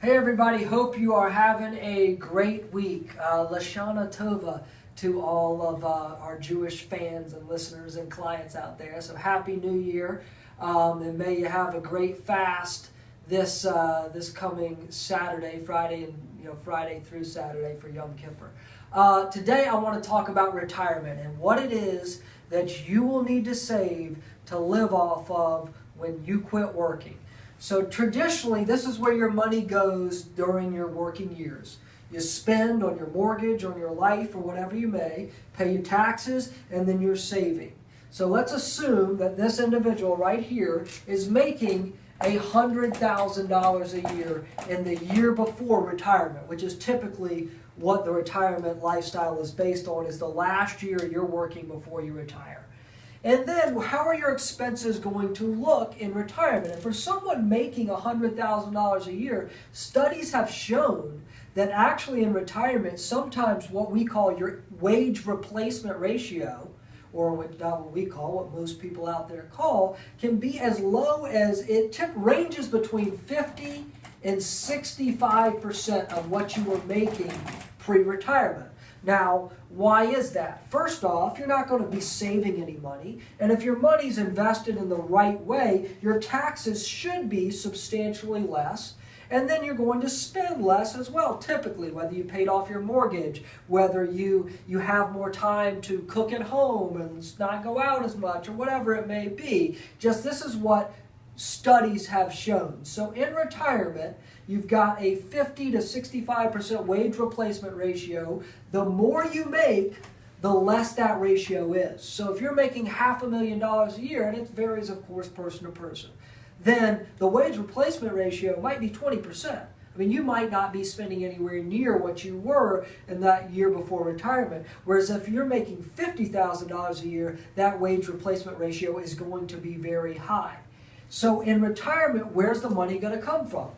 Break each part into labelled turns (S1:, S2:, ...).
S1: Hey everybody, hope you are having a great week. Lashana Tova to all of our Jewish fans and listeners and clients out there. So Happy New Year, and may you have a great fast this coming Saturday, Friday, and Friday through Saturday for Yom Kippur. Today I want to talk about retirement and what it is that you will need to save to live off of when you quit working. So traditionally, this is where your money goes during your working years. You spend on your mortgage, on your life, or whatever you may, pay your taxes, and then you're saving. So let's assume that this individual right here is making $100,000 a year in the year before retirement, which is typically what the retirement lifestyle is based on, is the last year you're working before you retire. And then, how are your expenses going to look in retirement? And for someone making $100,000 a year, studies have shown that actually in retirement, sometimes what we call your wage replacement ratio, or what most people out there call, can be as low as, ranges between 50 and 65% of what you were making pre-retirement. Now, why is that? First off, you're not going to be saving any money, and if your money's invested in the right way, your taxes should be substantially less, and then you're going to spend less as well, typically, whether you paid off your mortgage, whether you have more time to cook at home and not go out as much, or whatever it may be. Just this is what studies have shown. So in retirement, you've got a 50 to 65% wage replacement ratio. The more you make, the less that ratio is. So if you're making $500,000 a year, and it varies, of course, person to person, then the wage replacement ratio might be 20%. I mean, you might not be spending anywhere near what you were in that year before retirement. Whereas if you're making $50,000 a year, that wage replacement ratio is going to be very high. So in retirement, where's the money going to come from?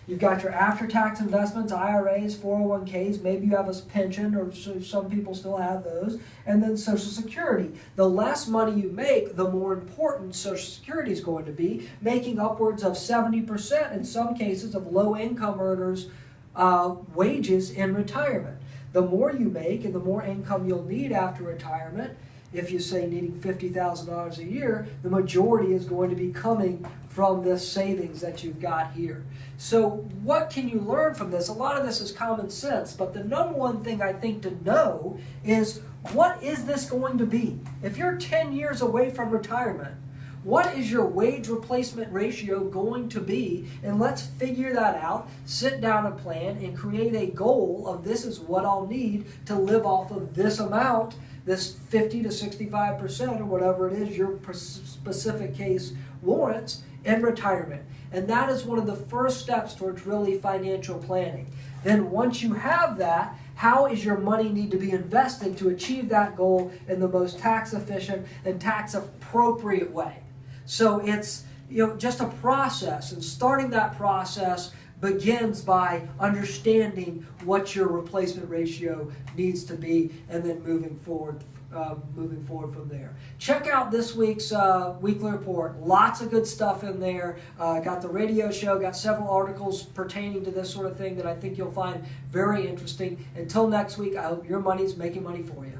S1: You've got your after-tax investments, IRAs, 401ks, maybe you have a pension, or some people still have those, and then Social Security. The less money you make, the more important Social Security is going to be, making upwards of 70% in some cases of low-income earners' wages in retirement. The more you make and the more income you'll need after retirement, if you say needing $50,000 a year, the majority is going to be coming from this savings that you've got here. So what can you learn from this? A lot of this is common sense, but the number one thing I think to know is, what is this going to be? If you're 10 years away from retirement, what is your wage replacement ratio going to be? And let's figure that out, sit down and plan, and create a goal of, this is what I'll need to live off of this amount, this 50 to 65% or whatever it is your specific case warrants, in retirement. And that is one of the first steps towards really financial planning. Then once you have that, how is your money need to be invested to achieve that goal in the most tax efficient and tax appropriate way? So it's just a process, and starting that process begins by understanding what your replacement ratio needs to be, and then moving forward from there. Check out this week's weekly report. Lots of good stuff in there. Got the radio show, got several articles pertaining to this sort of thing that I think you'll find very interesting. Until next week, I hope your money's making money for you.